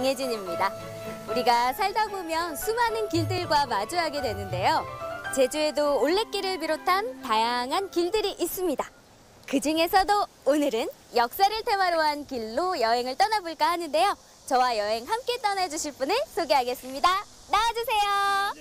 강혜진입니다. 우리가 살다 보면 수많은 길들과 마주하게 되는데요. 제주에도 올레길을 비롯한 다양한 길들이 있습니다. 그중에서도 오늘은 역사를 테마로 한 길로 여행을 떠나볼까 하는데요. 저와 여행 함께 떠나주실 분을 소개하겠습니다. 나와주세요.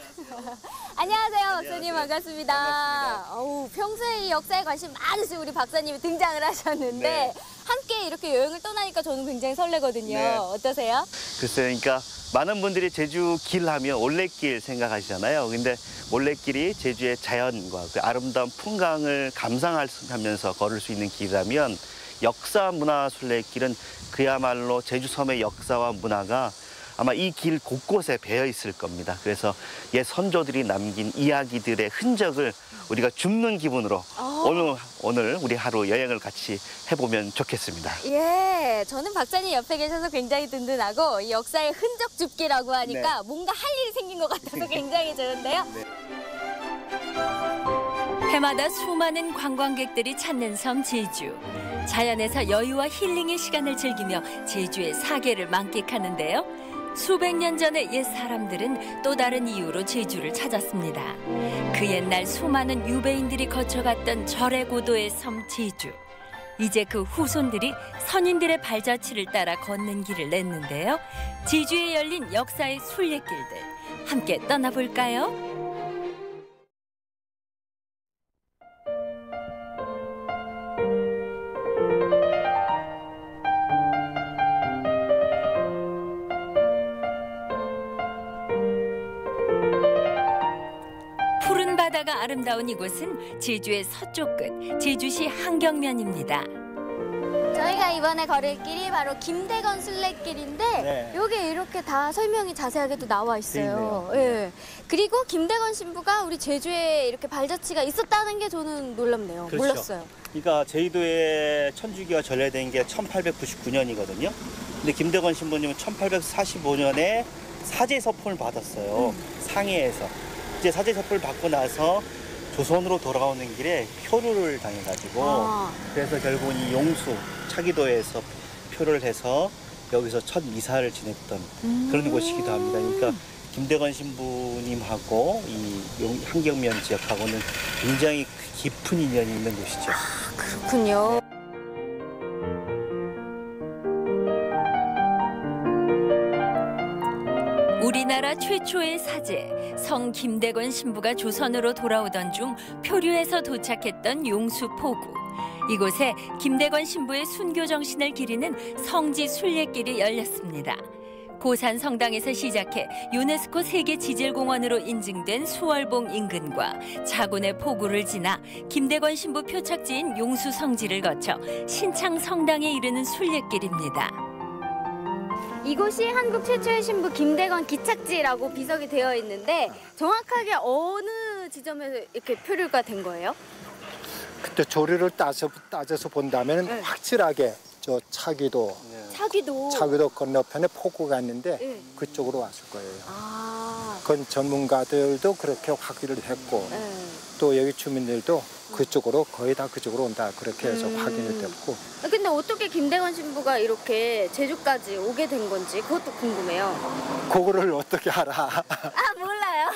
안녕하세요, 박사님. 반갑습니다. 어우, 평소에 이 역사에 관심 많으신 우리 박사님이 등장을 하셨는데 네. 함께 이렇게 여행을 떠나니까 저는 굉장히 설레거든요. 네. 어떠세요? 글쎄요, 그러니까 많은 분들이 제주 길 하면 올레길 생각하시잖아요. 근데 올레길이 제주의 자연과 그 아름다운 풍광을 감상하면서 걸을 수 있는 길이라면 역사 문화 순례길은 그야말로 제주 섬의 역사와 문화가 아마 이 길 곳곳에 배어 있을 겁니다. 그래서 옛 선조들이 남긴 이야기들의 흔적을 우리가 줍는 기분으로 오늘 우리 하루 여행을 같이 해보면 좋겠습니다. 예, 저는 박사님 옆에 계셔서 굉장히 든든하고 이 역사의 흔적 줍기라고 하니까 네. 뭔가 할 일이 생긴 것 같아서 굉장히 좋은데요. 네. 해마다 수많은 관광객들이 찾는 섬 제주. 자연에서 여유와 힐링의 시간을 즐기며 제주의 사계를 만끽하는데요. 수백 년 전의 옛 사람들은 또 다른 이유로 제주를 찾았습니다. 그 옛날 수많은 유배인들이 거쳐갔던 절의 고도의 섬 제주. 이제 그 후손들이 선인들의 발자취를 따라 걷는 길을 냈는데요. 제주에 열린 역사의 순례길들 함께 떠나볼까요? 푸른 바다가 아름다운 이곳은 제주의 서쪽 끝, 제주시 한경면입니다. 저희가 이번에 걸을 길이 바로 김대건 순례길인데 네. 여기 이렇게 다 설명이 자세하게 또 나와 있어요. 돼 있네요. 예. 그리고 김대건 신부가 우리 제주에 이렇게 발자취가 있었다는 게 저는 놀랍네요. 그렇죠. 몰랐어요. 그러니까 제주도에 천주교가 전래된 게 1899년이거든요. 근데 김대건 신부님은 1845년에 사제 서품을 받았어요. 상해에서. 이제 사제 서품을 받고 나서 조선으로 돌아오는 길에 표류를 당해가지고 그래서 결국은 이 용수 차기도에서 표를 해서 여기서 첫 미사를 지냈던 그런 곳이기도 합니다. 그러니까 김대건 신부님하고 이 한경면 지역하고는 굉장히 깊은 인연이 있는 곳이죠. 그렇군요. 우리나라 최초의 사제 성 김대건 신부가 조선으로 돌아오던 중 표류해서 도착했던 용수포구. 이곳에 김대건 신부의 순교 정신을 기리는 성지 순례길이 열렸습니다. 고산 성당에서 시작해 유네스코 세계 지질공원으로 인증된 수월봉 인근과 자군의 포구를 지나 김대건 신부 표착지인 용수 성지를 거쳐 신창 성당에 이르는 순례길입니다. 이곳이 한국 최초의 신부 김대건 기착지라고 비석이 되어 있는데 정확하게 어느 지점에서 이렇게 표류가 된 거예요? 그때 조류를 따져서 본다면 네. 확실하게 저 차기도 차기도 건너편에 포구가 있는데 네. 그쪽으로 왔을 거예요. 아, 그건 전문가들도 그렇게 확인을 했고 네. 또 여기 주민들도 그쪽으로 거의 다 그쪽으로 온다 그렇게 해서 확인이 됐고. 근데 어떻게 김대건 신부가 이렇게 제주까지 오게 된 건지 그것도 궁금해요. 그거를 어떻게 알아? 아, 몰라요.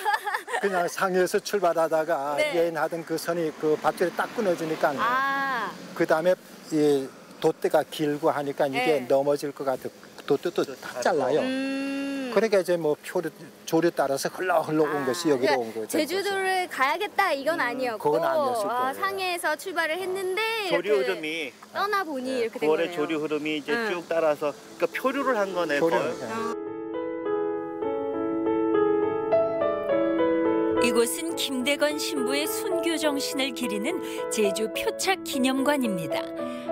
그냥 상해에서 출발하다가 네. 여행하던 그 선이 그 밧줄이 딱 끊어지니까 아, 그다음에 이 돛대가 길고 하니까 이게 네. 넘어질 것 같아. 돛대도 딱 잘라요. 그러니까 이제 뭐 조류 따라서 흘러 온 것이 여기로 그러니까 온 거죠. 제주도를 가야겠다 이건 아니었고 그건 아니었을 거예요. 상해에서 출발을 했는데 조류 이렇게 흐름이 떠나 보니 이렇게 된 9월의 거네요. 조류 흐름이 이제 응. 쭉 따라서 그러니까 표류를 한 거네. 표류를, 이곳은 김대건 신부의 순교 정신을 기리는 제주 표착 기념관입니다.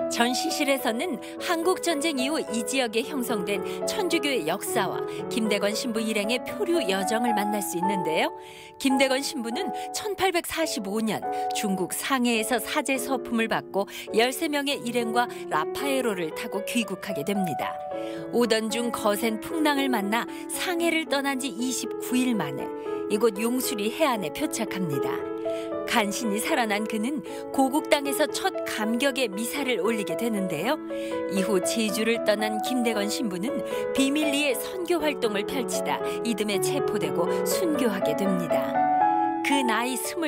전시실에서는 한국전쟁 이후 이 지역에 형성된 천주교의 역사와 김대건 신부 일행의 표류 여정을 만날 수 있는데요. 김대건 신부는 1845년 중국 상해에서 사제 서품을 받고 13명의 일행과 라파에로를 타고 귀국하게 됩니다. 오던 중 거센 풍랑을 만나 상해를 떠난 지 29일 만에 이곳 용수리 해안에 표착합니다. 간신히 살아난 그는 고국 땅에서 첫 감격의 미사를 올리게 되는데요. 이후 제주를 떠난 김대건 신부는 비밀리에 선교 활동을 펼치다 이듬해 체포되고 순교하게 됩니다. 그 나이 25.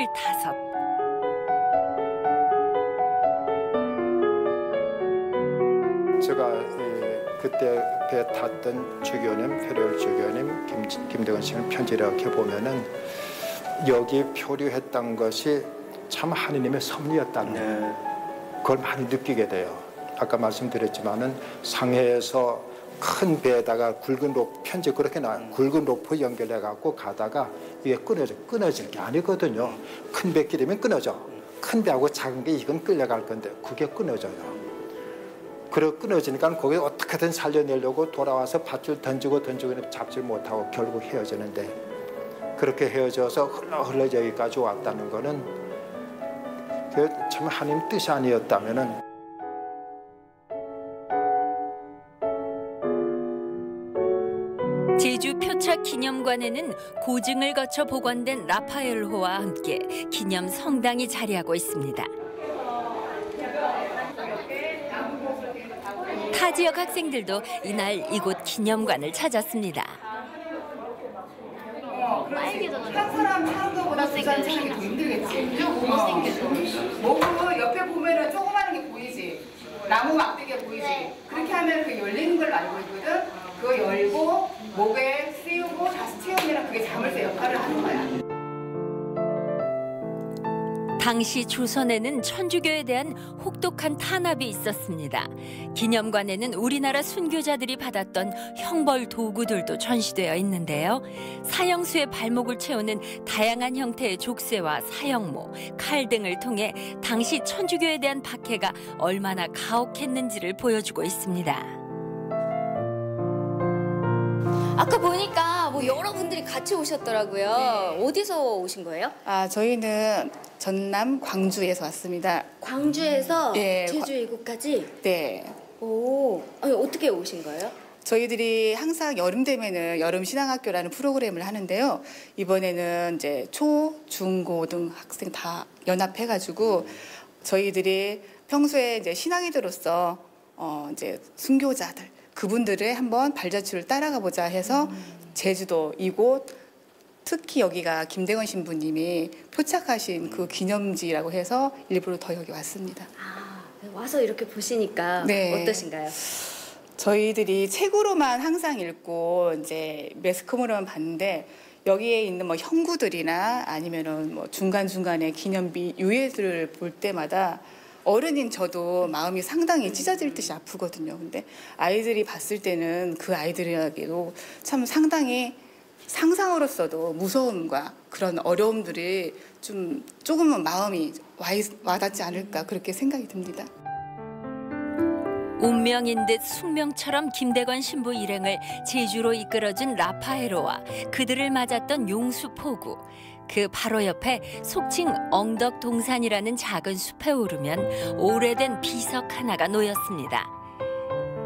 제가 그때 배 탔던 주교님, 페리올 주교님 김대건 씨는 편지를 이렇게 보면은 여기 표류했던 것이 참 하느님의 섭리였다는 네. 그걸 많이 느끼게 돼요. 아까 말씀드렸지만은 상해에서 큰 배에다가 굵은 롭 편지 그렇게 나 굵은 로프 연결해 갖고 가다가 이게 끊어질 게 아니거든요. 큰 배끼리면 끊어져. 큰 배하고 작은 게 이건 끌려갈 건데 그게 끊어져요. 그래 끊어지니까 거기 어떻게든 살려내려고 돌아와서 밧줄 던지고 잡질 못하고 결국 헤어지는데 그렇게 헤어져서 흘러 여기까지 왔다는 거는 참 하나님 뜻이 아니었다면은 제주 표착 기념관에는 고증을 거쳐 복원된 라파엘호와 함께 기념 성당이 자리하고 있습니다. 타 지역 학생들도 이날 이곳 기념관을 찾았습니다. 한 사람 하는 것보다 두 사람 하는 게 더 힘들겠지. 모구 옆에 보면은 조그마한 게 보이지. 나무 막대기 보이지. 그렇게 하면 그 열리는 걸로 알고 있거든. 그거 열고 목에 씌우고 다시 채우면 그게 자물쇠 역할을 하는 거야. 당시 조선에는 천주교에 대한 혹독한 탄압이 있었습니다. 기념관에는 우리나라 순교자들이 받았던 형벌 도구들도 전시되어 있는데요. 사형수의 발목을 채우는 다양한 형태의 족쇄와 사형모, 칼 등을 통해 당시 천주교에 대한 박해가 얼마나 가혹했는지를 보여주고 있습니다. 아까 보니까 뭐 여러분들이 같이 오셨더라고요. 네. 어디서 오신 거예요? 저희는 전남 광주에서 왔습니다. 광주에서 예, 제주 이곳까지? 네. 오, 아니, 어떻게 오신 거예요? 저희들이 항상 여름 되면은 여름 신앙학교라는 프로그램을 하는데요. 이번에는 이제 초, 중, 고 등 학생 다 연합해가지고 저희들이 평소에 이제 신앙인으로서 이제 순교자들 그분들의 한번 발자취를 따라가 보자 해서 제주도 이곳 특히 여기가 김대건 신부님이 표착하신 그 기념지라고 해서 일부러 더 여기 왔습니다. 아, 와서 이렇게 보시니까 네. 어떠신가요? 저희들이 책으로만 항상 읽고 이제 매스컴으로만 봤는데 여기에 있는 뭐 형구들이나 아니면은 뭐 중간중간에 기념비 유해들을 볼 때마다 어른인 저도 마음이 상당히 찢어질 듯이 아프거든요. 근데 아이들이 봤을 때는 그 아이들에게도 참 상당히 상상으로서도 무서움과 그런 어려움들이 좀 조금은 마음이 와닿지 않을까 그렇게 생각이 듭니다. 운명인 듯 숙명처럼 김대건 신부 일행을 제주로 이끌어준 라파에로와 그들을 맞았던 용수포구. 그 바로 옆에 속칭 엉덕동산이라는 작은 숲에 오르면 오래된 비석 하나가 놓였습니다.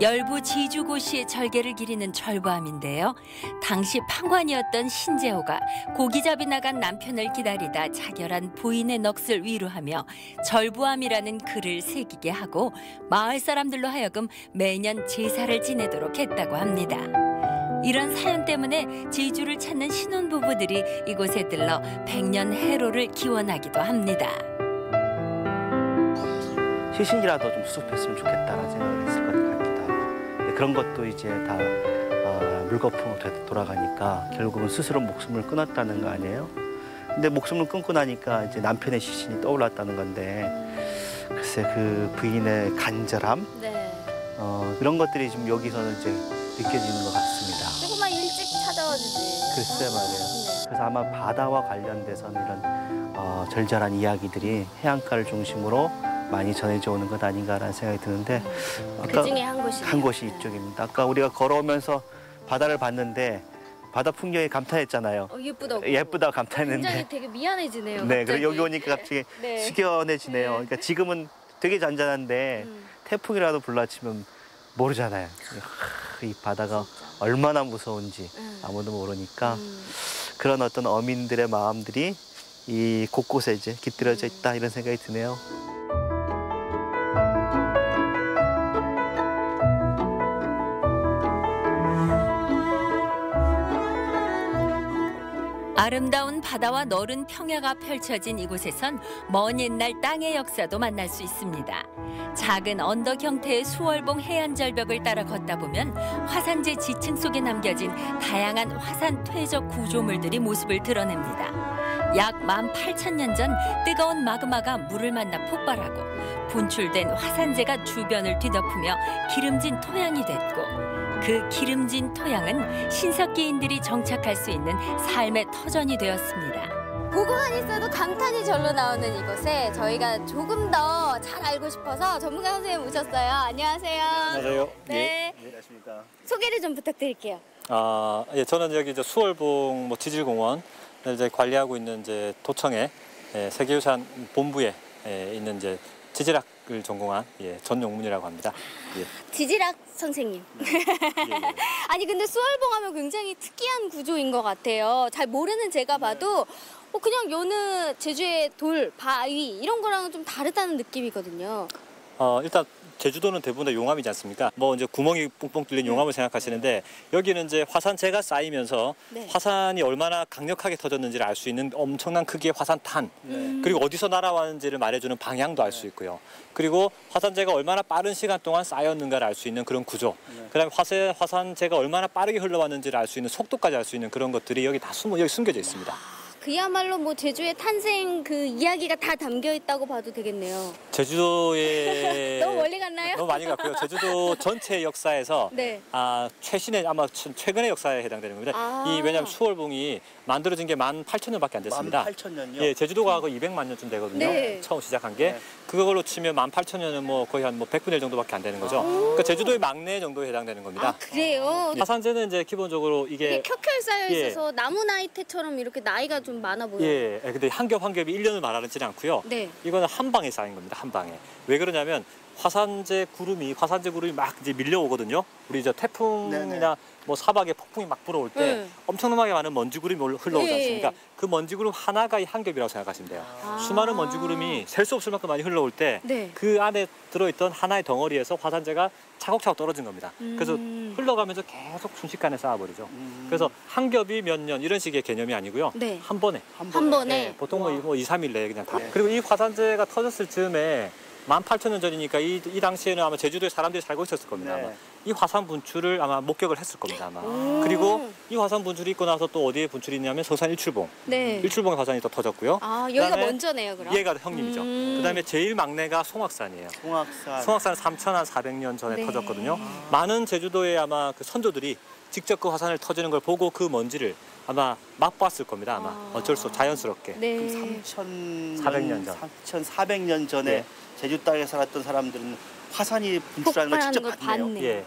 열부 지주고시의 절개를 기리는 절부함인데요. 당시 판관이었던 신재호가 고기잡이 나간 남편을 기다리다 자결한 부인의 넋을 위로하며 절부함이라는 글을 새기게 하고 마을 사람들로 하여금 매년 제사를 지내도록 했다고 합니다. 이런 사연 때문에 제주를 찾는 신혼부부들이 이곳에 들러 백년 해로를 기원하기도 합니다. 시신이라도 좀 수습했으면 좋겠다라는 생각을 했을 것 같기도 하고 그런 것도 이제 다 물거품으로 돌아가니까 결국은 스스로 목숨을 끊었다는 거 아니에요? 근데 목숨을 끊고 나니까 이제 남편의 시신이 떠올랐다는 건데 글쎄 그 부인의 간절함 네. 그런 것들이 좀 여기서는 이제 느껴지는 것 같습니다. 조금만 일찍 찾아와 주지. 글쎄 말이에요. 네. 그래서 아마 바다와 관련돼서는 이런 절절한 이야기들이 해안가를 중심으로 많이 전해져 오는 것 아닌가라는 생각이 드는데 그 중에 한 곳이 한 곳이 이쪽입니다. 아까 우리가 걸어오면서 바다를 봤는데 바다 풍경에 감탄했잖아요. 예쁘다고. 예쁘다고 감탄했는데 굉장히 되게 미안해지네요. 네, 갑자기. 그리고 여기 오니까 갑자기 네. 숙연해지네요. 네. 그러니까 지금은 되게 잔잔한데 태풍이라도 불러치면 모르잖아요. 이 바다가 얼마나 무서운지 아무도 모르니까 그런 어떤 어민들의 마음들이 이 곳곳에 이제 깃들여져 있다 이런 생각이 드네요. 아름다운 바다와 너른 평야가 펼쳐진 이곳에선 먼 옛날 땅의 역사도 만날 수 있습니다. 작은 언덕 형태의 수월봉 해안 절벽을 따라 걷다 보면 화산재 지층 속에 남겨진 다양한 화산 퇴적 구조물들이 모습을 드러냅니다. 약 18,000년 전 뜨거운 마그마가 물을 만나 폭발하고 분출된 화산재가 주변을 뒤덮으며 기름진 토양이 됐고 그 기름진 토양은 신석기인들이 정착할 수 있는 삶의 터전이 되었습니다. 보고만 있어도 감탄이 절로 나오는 이곳에 저희가 조금 더 잘 알고 싶어서 전문가 선생님 오셨어요. 안녕하세요. 안녕하세요. 네. 안녕하십니까. 소개를 좀 부탁드릴게요. 예, 저는 여기 이제 수월봉 지질공원 이제 관리하고 있는 이제 도청의 세계유산 본부에 있는 이제 지질학을 전공한 전용문이라고 합니다. 예. 지질학 선생님. 아니 근데 수월봉 하면 굉장히 특이한 구조인 것 같아요. 잘 모르는 제가 봐도 그냥 여느 제주의 돌, 바위 이런 거랑은 좀 다르다는 느낌이거든요. 일단 제주도는 대부분 다 용암이지 않습니까? 이제 구멍이 뽕뽕 뚫린 용암을 생각하시는데 여기는 이제 화산재가 쌓이면서 네. 화산이 얼마나 강력하게 터졌는지를 알 수 있는 엄청난 크기의 화산탄 그리고 어디서 날아왔는지를 말해주는 방향도 알 수 있고요. 그리고 화산재가 얼마나 빠른 시간 동안 쌓였는가를 알 수 있는 그런 구조. 그다음에 화산재가 얼마나 빠르게 흘러왔는지를 알 수 있는 속도까지 알 수 있는 그런 것들이 여기 다 여기 숨겨져 있습니다. 그야말로 제주의 탄생 그 이야기가 다 담겨 있다고 봐도 되겠네요. 제주도에 너무 멀리 갔나요? 너무 많이 갔고요. 제주도 전체 역사에서 네. 최신의 아마 최근의 역사에 해당되는 겁니다. 왜냐하면 수월봉이 만들어진 게 18,000년밖에 안 됐습니다. 18,000년요? 예, 제주도가 거의 200만 년쯤 되거든요. 네. 처음 시작한 게. 네. 그걸로 치면 18,000년은 거의 한 100분의 1 정도밖에 안 되는 거죠. 그러니까 제주도의 막내 정도에 해당되는 겁니다. 그래요? 화산재는 이제 기본적으로 이게 켜켜이 쌓여 예. 있어서 나무 나이테처럼 이렇게 나이가 좀 많아 보여요. 예, 근데 한 겹이 1년을 말하지는 않고요. 네. 이거는 한 방에 쌓인 겁니다. 한 방에. 왜 그러냐면 화산재 구름이 막 이제 밀려오거든요. 우리 이제 태풍이나 네네. 사박에 폭풍이 막 불어올 때 네. 엄청나게 많은 먼지 구름이 흘러오지 예. 않습니까? 그 먼지 구름 하나가 이 한 겹이라고 생각하시면 돼요. 수많은 먼지 구름이 셀 수 없을 만큼 많이 흘러올 때 그 네. 안에 들어있던 하나의 덩어리에서 화산재가 차곡차곡 떨어진 겁니다. 그래서 흘러가면서 계속 순식간에 쌓아버리죠. 그래서 한 겹이 몇 년 이런 식의 개념이 아니고요. 네. 한 번에. 한 번에. 네, 보통 2, 3일 내에 그냥 다. 네. 그리고 이 화산재가 터졌을 즈음에 18,000년 전이니까 이 당시에는 아마 제주도에 사람들이 살고 있었을 겁니다. 네. 아마. 이 화산 분출을 아마 목격을 했을 겁니다. 아마. 그리고 이 화산 분출이 있고 나서 또 어디에 분출이 있냐면 서산 일출봉. 네. 일출봉에 화산이 또 터졌고요. 여기가 그다음에 먼저네요, 그럼. 얘가 형님이죠. 그다음에 제일 막내가 송악산이에요. 송악산. 송악산은 3,400년 전에 네. 터졌거든요. 많은 제주도의 아마 그 선조들이 직접 그 화산을 터지는 걸 보고 그 먼지를 아마 맛봤을 겁니다. 아마 어쩔 수 없이 자연스럽게. 네. 3,400년 전. 3,400년 전에 네. 제주 땅에 살았던 사람들은 화산이 분출하는 걸 직접 걸 봤네요. 봤네. 예.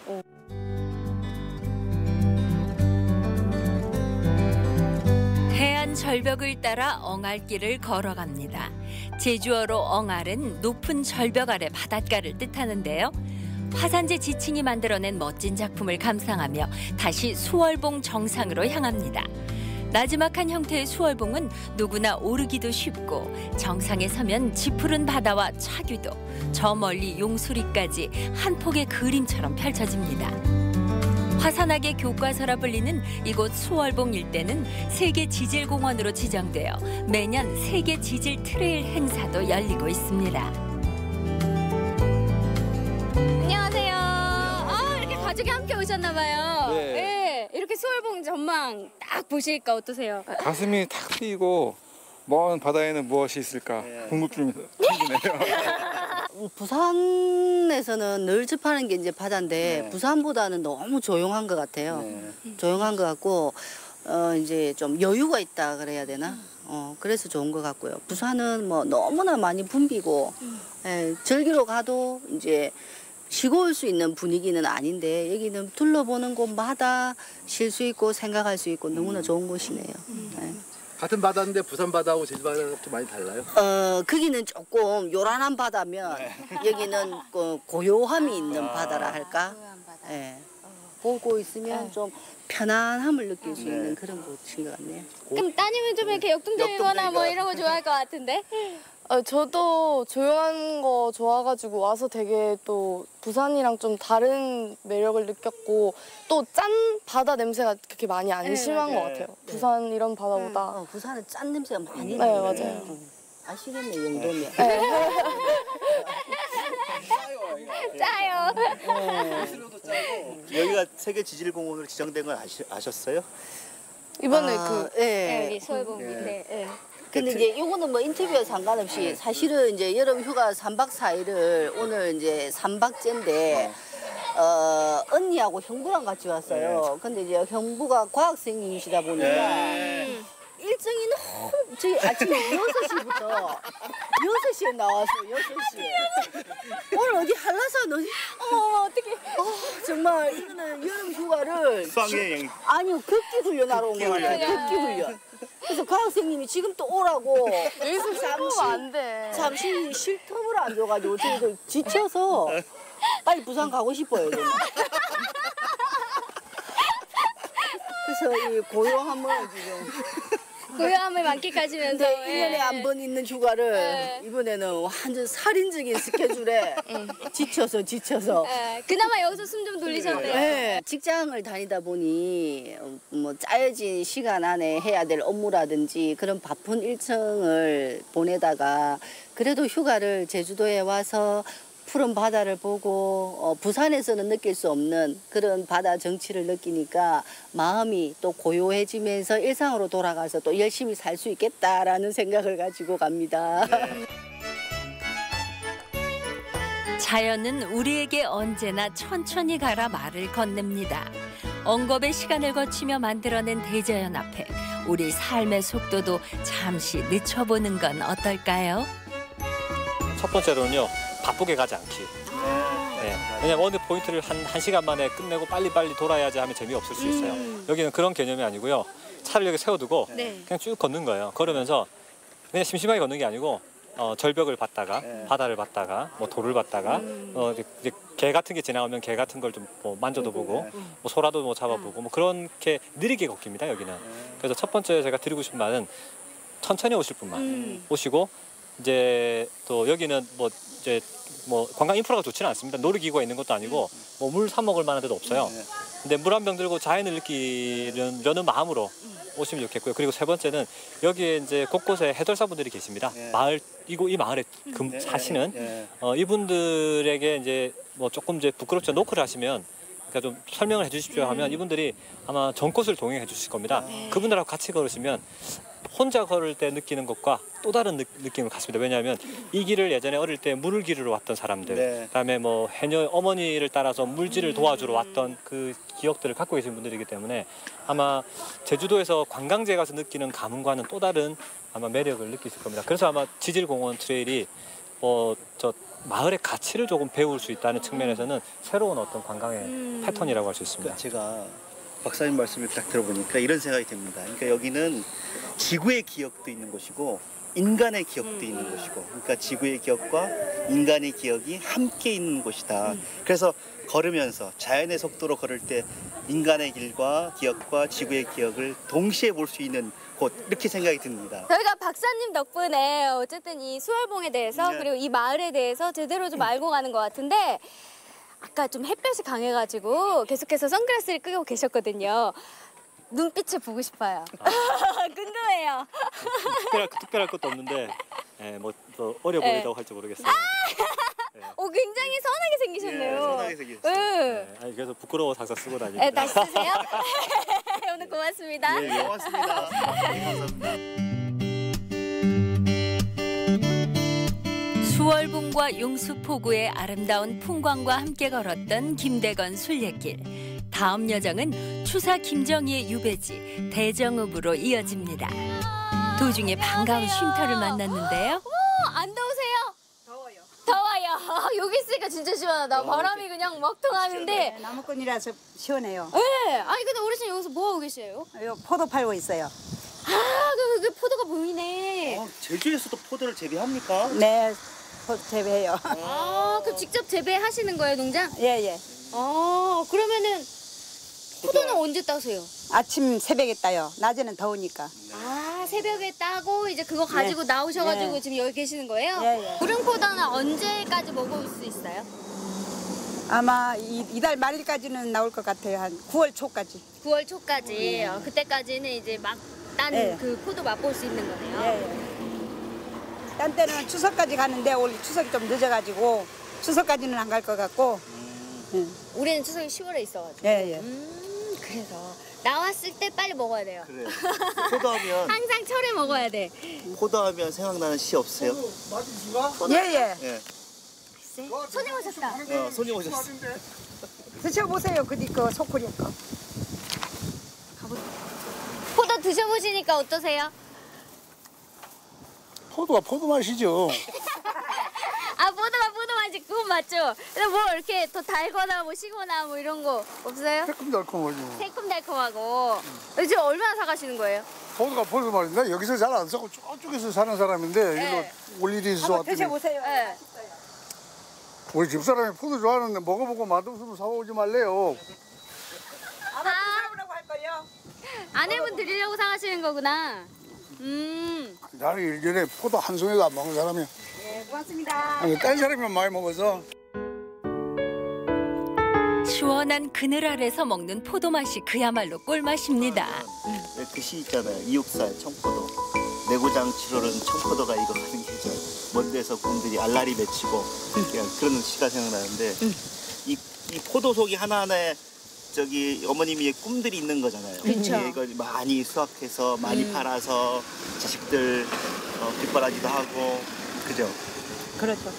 해안 절벽을 따라 엉알길을 걸어갑니다. 제주어로 엉알은 높은 절벽 아래 바닷가를 뜻하는데요. 화산재 지층이 만들어낸 멋진 작품을 감상하며 다시 수월봉 정상으로 향합니다. 나지막한 형태의 수월봉은 누구나 오르기도 쉽고 정상에 서면 짙푸른 바다와 차규도 저 멀리 용수리까지 한 폭의 그림처럼 펼쳐집니다. 화산학의 교과서라 불리는 이곳 수월봉 일대는 세계 지질공원으로 지정되어 매년 세계 지질 트레일 행사도 열리고 있습니다. 안녕하세요. 이렇게 가족이 함께 오셨나 봐요. 네. 네. 이렇게 수월봉 전망 딱 보시니까 어떠세요? 가슴이 탁 트이고 먼 바다에는 무엇이 있을까 궁금증이 생기네요. 부산에서는 늘 접하는 게 이제 바다인데 네. 부산보다는 너무 조용한 것 같아요. 조용한 것 같고 이제 좀 여유가 있다 그래야 되나? 그래서 좋은 것 같고요. 부산은 너무나 많이 붐비고 절기로 가도 이제 쉬고 올 수 있는 분위기는 아닌데 여기는 둘러보는 곳마다 쉴 수 있고 생각할 수 있고 너무나 좋은 곳이네요. 네. 같은 바다인데 부산 바다하고 제주 바다가 좀 많이 달라요? 거기는 조금 요란한 바다면 여기는 고요함이 있는 바다라 할까? 예. 보고 있으면 좀 편안함을 느낄 수 있는 그런 곳인 것 같네요. 그럼 따님은 좀 이렇게 역동적이거나 뭐 이런 거 좋아할 것 같은데? 저도 조용한 거 좋아가지고 와서 되게 또 부산이랑 좀 다른 매력을 느꼈고 또 짠 바다 냄새가 그렇게 많이 안 심한 것 같아요. 부산 이런 바다보다. 부산은 짠 냄새가 많이 네, 나요. 맞아요. 아시겠네, 이 정도면. 짜요. 여기가 세계 지질공원으로 지정된 건 아셨어요? 이번에 여기 소일봉 밑에. 근데 이제 요거는 뭐 인터뷰와 상관없이 사실은 이제 여름 휴가 3박 4일을 오늘 이제 3박째인데 언니하고 형부랑 같이 왔어요. 근데 이제 형부가 과학생이시다 보니까 일정이 너무 저희 아침 6시부터 6시에 나와서 6시에 오늘 어디 한라산 어디 어떡해. 정말 이거는 여름 휴가를 수학여행. 아니요 극기 훈련하러 온 거 같아요. 극기 훈련. 그래서 과학생님이 지금 또 오라고 여기서 잠시 안 돼. 잠시 쉴 틈을 안 줘가지고 저희들 지쳐서 빨리 부산 가고 싶어요. 저는. 그래서 이 고요함을 지금 고요함을 만끽하시면서. 1년에 한 번 있는 휴가를 이번에는 완전 살인적인 스케줄에 지쳐서 그나마 여기서 숨 좀 돌리셨네요. 네. 직장을 다니다 보니 뭐 짜여진 시간 안에 해야 될 업무라든지 그런 바쁜 일정을 보내다가 그래도 휴가를 제주도에 와서 푸른 바다를 보고 부산에서는 느낄 수 없는 그런 바다 정취를 느끼니까 마음이 또 고요해지면서 일상으로 돌아가서 또 열심히 살 수 있겠다라는 생각을 가지고 갑니다. 자연은 우리에게 언제나 천천히 가라 말을 건넵니다. 엉겁의 시간을 거치며 만들어낸 대자연 앞에 우리 삶의 속도도 잠시 늦춰보는 건 어떨까요? 첫 번째로는요. 바쁘게 가지 않기. 네. 왜냐면 어느 포인트를 한 시간 만에 끝내고 빨리빨리 돌아야지 하면 재미없을 수 있어요. 여기는 그런 개념이 아니고요. 차를 여기 세워두고 그냥 쭉 걷는 거예요. 걸으면서 그냥 심심하게 걷는 게 아니고 절벽을 봤다가 바다를 봤다가 뭐 돌을 봤다가 이제 개 같은 게 지나가면 개 같은 걸 좀 뭐 만져도 보고 뭐 소라도 뭐 잡아보고 뭐 그렇게 느리게 걷기입니다. 여기는. 그래서 첫 번째 제가 드리고 싶은 말은 천천히 오실 분만 오시고 이제 또 여기는 뭐 이제 뭐 관광 인프라가 좋지는 않습니다. 놀이기구가 있는 것도 아니고 뭐 물 사 먹을 만한 데도 없어요. 근데 물 한 병 들고 자연을 느끼려는 마음으로 오시면 좋겠고요. 그리고 세 번째는 여기에 이제 곳곳에 해설사분들이 계십니다. 마을 이 마을에 사시는 이분들에게 이제 뭐 조금 이제 부끄럽죠. 노크를 하시면 그러니까 좀 설명을 해주십시오 하면 이분들이 아마 전코스를 동행해 주실 겁니다. 그분들하고 같이 걸으시면 혼자 걸을 때 느끼는 것과 또 다른 느낌을 갖습니다. 왜냐하면 이 길을 예전에 어릴 때 물을 기르러 왔던 사람들, 그다음에 뭐 해녀 어머니를 따라서 물질을 도와주러 왔던 그 기억들을 갖고 계신 분들이기 때문에 아마 제주도에서 관광지에 가서 느끼는 감흥과는 또 다른 아마 매력을 느끼실 겁니다. 그래서 아마 지질공원 트레일이 저 마을의 가치를 조금 배울 수 있다는 측면에서는 새로운 어떤 관광의 패턴이라고 할 수 있습니다. 제가 박사님 말씀을 딱 들어보니까 이런 생각이 듭니다. 그러니까 여기는 지구의 기억도 있는 곳이고 인간의 기억도 있는 곳이고, 그러니까 지구의 기억과 인간의 기억이 함께 있는 곳이다. 그래서 걸으면서 자연의 속도로 걸을 때 인간의 길과 기억과 지구의 기억을 동시에 볼 수 있는 곳, 이렇게 생각이 듭니다. 저희가 박사님 덕분에 어쨌든 이 수월봉에 대해서 그리고 이 마을에 대해서 제대로 좀 알고 가는 것 같은데, 아까 좀 햇볕이 강해가지고 계속해서 선글라스를 끄고 계셨거든요. 눈빛을 보고 싶어요. 궁금해요. 특별할 것도 없는데 뭐 어려 보이다고 할지 모르겠어요. 굉장히 선하게 생기셨네요. 선하게 생기셨어요. 아니, 그래서 부끄러워서 항상 쓰고 다닙니다. 다시 쓰세요. 오늘 고맙습니다. 네, 고맙습니다. 감사합니다. 수월봉과 용수포구의 아름다운 풍광과 함께 걸었던 김대건 순례길. 다음 여정은 추사 김정희의 유배지 대정읍으로 이어집니다. 도중에 반가운 쉼터를 만났는데요. 안 더우세요? 더워요. 여기 있으니까 진짜 시원하다. 바람이 그냥 막 통하는데. 나무꾼이라서 시원해요. 네. 아니 근데 어르신 여기서 뭐 하고 계세요? 포도 팔고 있어요. 그 포도가 보이네. 제주에서도 포도를 재배합니까? 네, 포도 재배해요. 그럼 직접 재배하시는 거예요, 농장? 예. 그러면은 포도는 언제 따세요? 아침 새벽에 따요. 낮에는 더우니까. 아, 새벽에 따고 이제 그거 가지고 나오셔가지고 네. 지금 여기 계시는 거예요? 예. 구름 포도는 언제까지 먹을 수 있어요? 아마 이달 말일까지는 나올 것 같아요. 한 9월 초까지. 9월 초까지. 그때까지는 이제 막 딴 네. 그 포도 맛볼 수 있는 거네요. 딴 때는 추석까지 가는데 올 추석이 좀 늦어가지고 추석까지는 안 갈 것 같고. 올해는 추석이 10월에 있어가지고. 예. 그래서 나왔을 때 빨리 먹어야 돼요. 그래요. 포도하면 항상 철에 먹어야 돼. 포도하면 생각나는 시 없어요? 예. 예. 글쎄. 손님 오셨다. 손님 오셨어. 드셔보세요. 그 소쿠리 거. 포도 드셔보시니까 어떠세요? 포도가 포도 맛이죠. 아, 포도 맛이 그건 맞죠? 근데 뭐 이렇게 더 달거나 뭐 시거나 뭐 이런 거 없어요? 새콤달콤하죠. 새콤달콤하고. 지금 얼마나 사가시는 거예요? 포도가 포도 맛인데 여기서 잘 안 사고 저쪽에서 사는 사람인데 여기서 올 일이 있어 한번 왔더니 드셔보세요. 네. 우리 집사람이 포도 좋아하는데 먹어보고 맛없으면 사오지 말래요. 아마 드셔보라고 할 거요. 아내분 드리려고 사가시는 거구나. 나는 일전에 포도 한 송이도 안 먹은 사람이야. 네, 고맙습니다. 아니, 딴 사람이면 많이 먹어서. 시원한 그늘 아래서 먹는 포도 맛이 그야말로 꿀맛입니다. 그 시 있잖아요. 이육살 청포도. 내고장 7월은 청포도가 익어가는 계절. 먼 데서 곰들이 알라리 맺히고 그냥 그런 시가 생각나는데 이 포도 속이 하나하나에 저기 어머님이 꿈들이 있는 거잖아요. 그쵸. 이걸 많이 수확해서 많이 팔아서 자식들 뒷바라지도 하고 그죠? 그렇죠.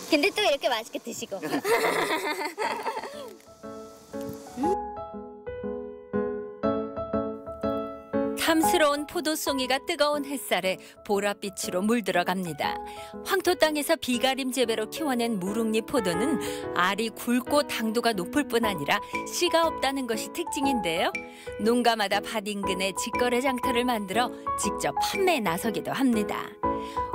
근데 또 이렇게 맛있게 드시고. 탐스러운 포도송이가 뜨거운 햇살에 보랏빛으로 물들어갑니다. 황토 땅에서 비가림 재배로 키워낸 무릉잎 포도는 알이 굵고 당도가 높을 뿐 아니라 씨가 없다는 것이 특징인데요. 농가마다 밭 인근에 직거래 장터를 만들어 직접 판매에 나서기도 합니다.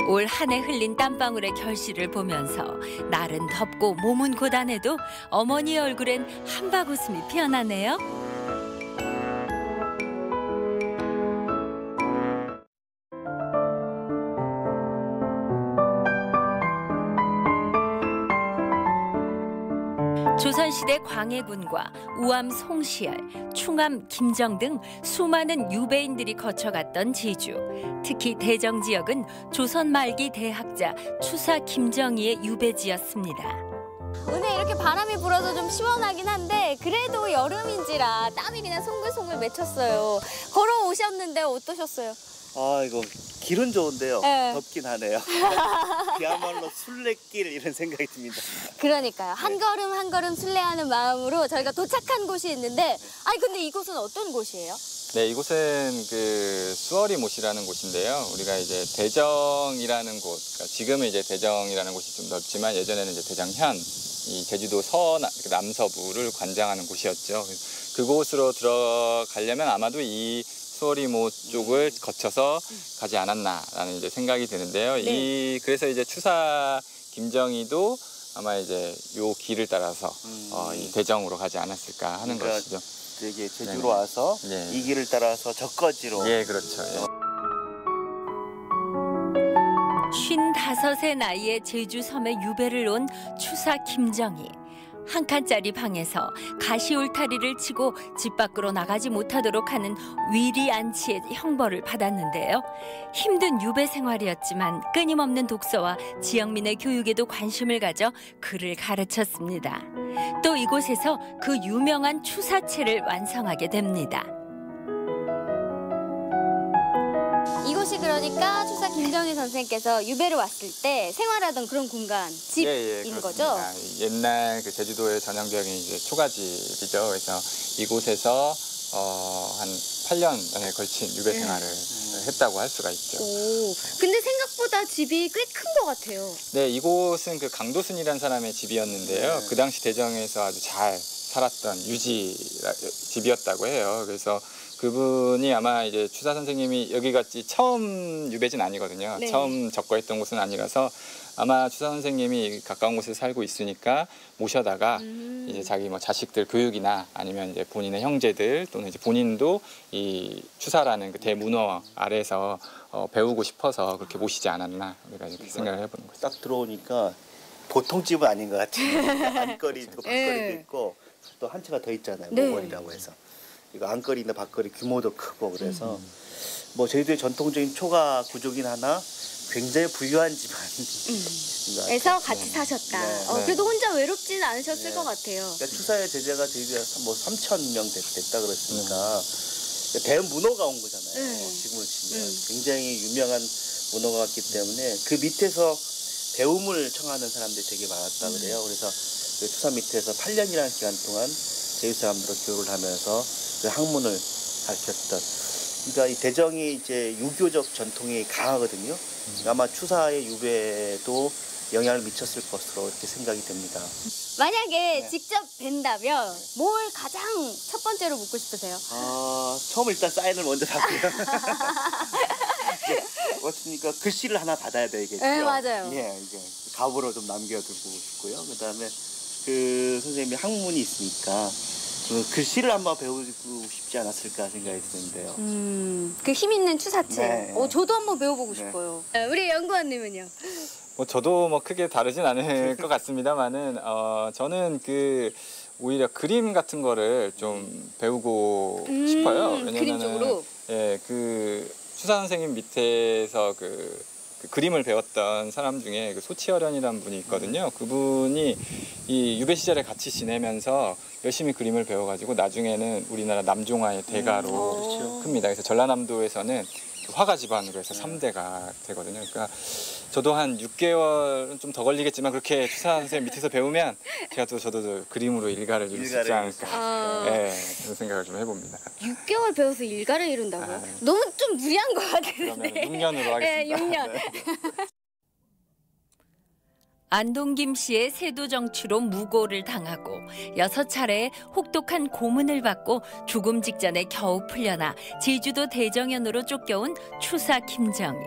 올 한 해 흘린 땀방울의 결실을 보면서 날은 덥고 몸은 고단해도 어머니의 얼굴엔 한박 웃음이 피어나네요. 조선시대 광해군과 우암 송시열, 충암 김정 등 수많은 유배인들이 거쳐갔던 제주. 특히 대정 지역은 조선 말기 대학자 추사 김정희의 유배지였습니다. 오늘 이렇게 바람이 불어서 좀 시원하긴 한데 그래도 여름인지라 땀이 그냥 송글송글 맺혔어요. 걸어오셨는데 어떠셨어요? 아 이거 길은 좋은데요. 네. 덥긴 하네요. 그야말로 순례길 이런 생각이 듭니다. 그러니까요. 한 걸음 한 걸음 순례하는 마음으로 저희가 도착한 곳이 있는데 아니 근데 이곳은 어떤 곳이에요? 네, 이곳은 그 수어리못이라는 곳인데요. 우리가 이제 대정이라는 곳, 그러니까 지금은 이제 대정이라는 곳이 좀 넓지만 예전에는 이제 대정현, 이 제주도 남서부를 관장하는 곳이었죠. 그곳으로 들어가려면 아마도 이 수어리못 쪽을 거쳐서 가지 않았나라는 이제 생각이 드는데요. 네. 그래서 이제 추사 김정희도 아마 이제 요 길을 따라서 이 대정으로 가지 않았을까 하는 그러니까 것이죠. 되게 제주로 네네. 와서 네. 이 길을 따라서 적거지로. 예, 그렇죠. 예. 55의 나이에 제주 섬에 유배를 온 추사 김정희. 한 칸짜리 방에서 가시 울타리를 치고 집 밖으로 나가지 못하도록 하는 위리 안치의 형벌을 받았는데요. 힘든 유배 생활이었지만 끊임없는 독서와 지역민의 교육에도 관심을 가져 글을 가르쳤습니다. 또 이곳에서 그 유명한 추사체를 완성하게 됩니다. 이곳이 그러니까 추사 김정희 선생께서 유배를 왔을 때 생활하던 그런 공간, 집인 거죠? 그렇습니다. 옛날 그 제주도의 전형적인 이제 초가집이죠. 그래서 이곳에서 한 8년에 걸친 유배 생활을 했다고 할 수가 있죠. 오, 근데 생각보다 집이 꽤 큰 것 같아요. 네, 이곳은 그 강도순이라는 사람의 집이었는데요. 그 당시 대정에서 아주 잘 살았던 유지 집이었다고 해요. 그래서 그분이 아마 이제 추사 선생님이 여기 같이 처음 유배지는 아니거든요. 네. 처음 적거했던 곳은 아니라서 아마 추사 선생님이 가까운 곳에 살고 있으니까 모셔다가 이제 자기 뭐 자식들 교육이나 아니면 이제 본인의 형제들 또는 이제 본인도 이 추사라는 그 대문어 아래에서 배우고 싶어서 그렇게 모시지 않았나 우리가 이렇게 생각을 해보는 거죠. 딱 들어오니까 보통 집은 아닌 것 같아요. 안거리 있고 밖거리도 있고 또 한 채가 더 있잖아요. 네. 모건이라고 해서. 이거 안거리나 밖거리 규모도 크고 그래서 뭐 저희들의 전통적인 초가 구조긴 하나 굉장히 부유한 에서 같이 사셨다. 네. 그래도 혼자 외롭지는 않으셨을 것 같아요. 그러니까 추사의 제자가 저희가 뭐 3,000명 됐다 그랬으니까 대문어가 온 거잖아요. 지금으로 치면 굉장히 유명한 문어가 왔기 때문에 그 밑에서 배움을 청하는 사람들이 되게 많았다 그래요. 그래서 그 추사 밑에서 8년이라는 기간 동안 제주 사람들로 교육을 하면서 그 학문을 가르쳤던. 그러니까 이 대정이 이제 유교적 전통이 강하거든요. 아마 추사의 유배도 영향을 미쳤을 것으로 이렇게 생각이 됩니다. 만약에 직접 뵌다면 뭘 가장 첫 번째로 묻고 싶으세요? 처음 일단 사인을 먼저 받고요. 어떻습니까? 글씨를 하나 받아야 되겠죠. 네, 맞아요. 예, 이제 가부로 좀 남겨두고 싶고요. 그다음에 그 선생님이 학문이 있으니까 그 글씨를 한번 배우고 싶지 않았을까 생각이 드는데요. 그 힘 있는 추사체. 네. 저도 한번 배워보고 싶어요. 우리 연구원님은요? 뭐 저도 뭐 크게 다르진 않을 것 같습니다만은 저는 그 오히려 그림 같은 거를 좀 배우고 싶어요. 왜냐면은 그림 쪽으로? 예, 그 추사 선생님 밑에서 그 그림을 배웠던 사람 중에 그 소치어련이라는 분이 있거든요. 그분이 이 유배 시절에 같이 지내면서 열심히 그림을 배워가지고 나중에는 우리나라 남종화의 대가로 큽니다. 그래서 전라남도에서는 그 화가 집안으로 해서 3대가 되거든요. 그러니까 저도 한 6개월은 좀 더 걸리겠지만 그렇게 추사 선생님 밑에서 배우면 저도 그림으로 일가를 이룰 수 있지 않을까. 네, 그런 생각을 좀 해봅니다. 6개월 배워서 일가를 이룬다고요? 너무 좀 무리한 것 같은데. 그러면 6년으로 하겠습니다. 네, 6년. 안동김 씨의 세도 정치로 무고를 당하고 6차례 혹독한 고문을 받고 죽음 직전에 겨우 풀려나 제주도 대정연으로 쫓겨온 추사 김정희.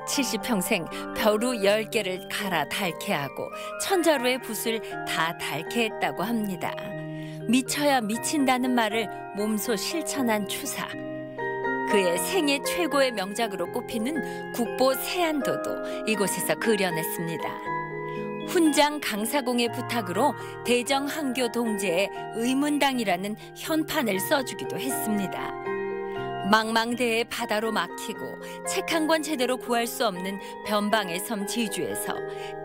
70평생 벼루 10개를 갈아 달케하고 천자루의 붓을 다 달케했다고 합니다. 미쳐야 미친다는 말을 몸소 실천한 추사. 그의 생애 최고의 명작으로 꼽히는 국보 세안도도 이곳에서 그려냈습니다. 훈장 강사공의 부탁으로 대정 한교 동지의 의문당이라는 현판을 써주기도 했습니다. 망망대해 바다로 막히고 책 한 권 제대로 구할 수 없는 변방의 섬 제주에서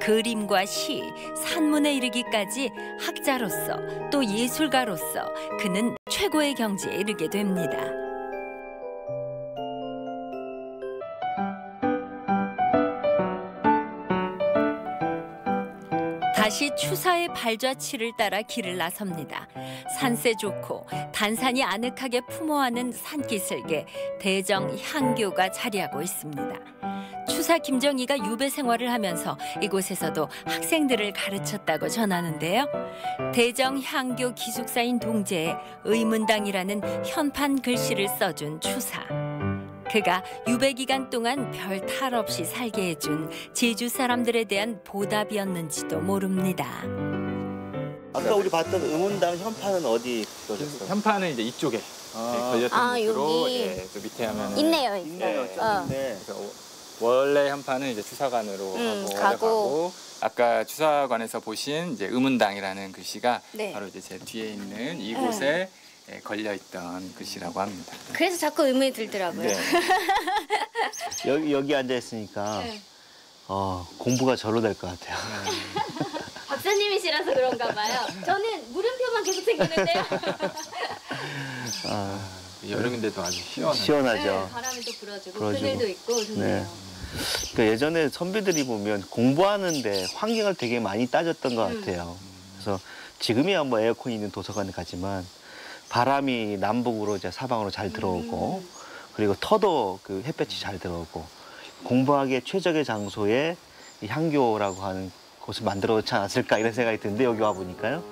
그림과 시, 산문에 이르기까지 학자로서 또 예술가로서 그는 최고의 경지에 이르게 됩니다. 다시 추사의 발자취를 따라 길을 나섭니다. 산세 좋고 단산이 아늑하게 품어하는 산기슭에 대정 향교가 자리하고 있습니다. 추사 김정희가 유배 생활을 하면서 이곳에서도 학생들을 가르쳤다고 전하는데요. 대정 향교 기숙사인 동제에 의문당이라는 현판 글씨를 써준 추사. 그가 유배 기간 동안 별 탈 없이 살게 해준 제주 사람들에 대한 보답이었는지도 모릅니다. 아까 우리 봤던 의문당 현판은 어디 그려졌어요? 현판은 이제 이쪽에 걸렸던 곳으로 여기. 예, 또 밑에 하면은 있네요. 있네요. 그래서 원래 현판은 이제 추사관으로 가고 아까 추사관에서 보신 이제 의문당이라는 글씨가 바로 이제 제 뒤에 있는 이곳에 걸려있던 글씨라고 합니다. 그래서 자꾸 의문이 들더라고요. 네. 여기 앉아 있으니까 공부가 절로 될 것 같아요. 박사님이시라서 그런가 봐요. 저는 물음표만 계속 생기는데요. 여름인데도 아주 시원하죠. 네, 바람이 또 불어주고 그늘도 있고 좋네요. 그러니까 예전에 선배들이 보면 공부하는데 환경을 되게 많이 따졌던 것 같아요. 그래서 지금이야 뭐 에어컨이 있는 도서관에 가지만 바람이 남북으로 이제 사방으로 잘 들어오고 그리고 터도 그 햇볕이 잘 들어오고 공부하기에 최적의 장소에 이 향교라고 하는 곳을 만들어 놓지 않았을까 이런 생각이 드는데 여기 와 보니까요.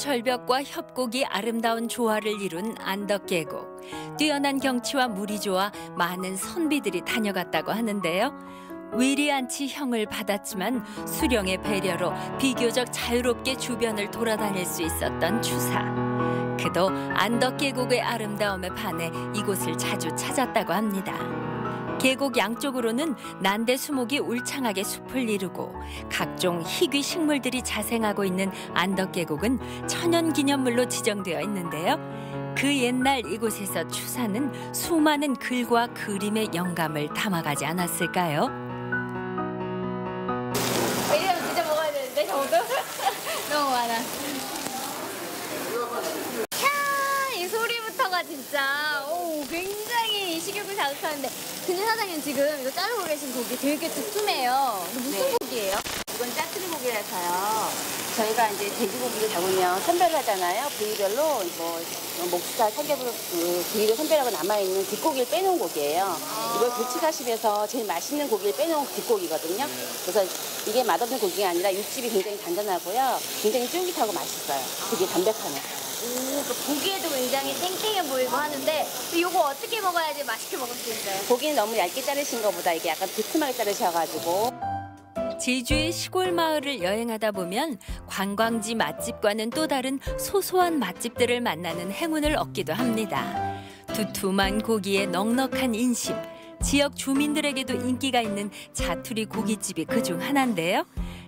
절벽과 협곡이 아름다운 조화를 이룬 안덕계곡. 뛰어난 경치와 물이 좋아 많은 선비들이 다녀갔다고 하는데요. 위리안치 형을 받았지만 수령의 배려로 비교적 자유롭게 주변을 돌아다닐 수 있었던 추사. 그도 안덕계곡의 아름다움에 반해 이곳을 자주 찾았다고 합니다. 계곡 양쪽으로는 난대수목이 울창하게 숲을 이루고 각종 희귀 식물들이 자생하고 있는 안덕계곡은 천연기념물로 지정되어 있는데요. 그 옛날 이곳에서 추사는 수많은 글과 그림의 영감을 담아가지 않았을까요? 이래면 진짜 먹어야 되는데 저도 너무 많아. 이 소리부터가 진짜 굉장히 식욕을 자극하는데. 근데 사장님 지금 이거 자르고 계신 고기 되게 두툼해요. 무슨 고기예요? 이건 짜투리 고기라서요. 저희가 이제 돼지고기를 잡으면 선별을 하잖아요. 부위별로 뭐 목살, 삼겹살 그 부위를 선별하고 남아있는 뒷고기를 빼놓은 고기예요. 이걸 교치가십에서 제일 맛있는 고기를 빼놓은 뒷고기거든요. 그래서 이게 맛없는 고기가 아니라 육즙이 굉장히 단단하고요. 굉장히 쫄깃하고 맛있어요. 되게 담백하네요. 그 보기에도 굉장히 탱탱해 보이고 하는데 이거 어떻게 먹어야지 맛있게 먹을 수 있어요? 고기는 너무 얇게 자르신 것보다 이게 약간 두툼하게 자르셔가지고. 제주의 시골 마을을 여행하다 보면 관광지 맛집과는 또 다른 소소한 맛집들을 만나는 행운을 얻기도 합니다. 두툼한 고기에 넉넉한 인심, 지역 주민들에게도 인기가 있는 자투리 고깃집이 그중 하나인데요.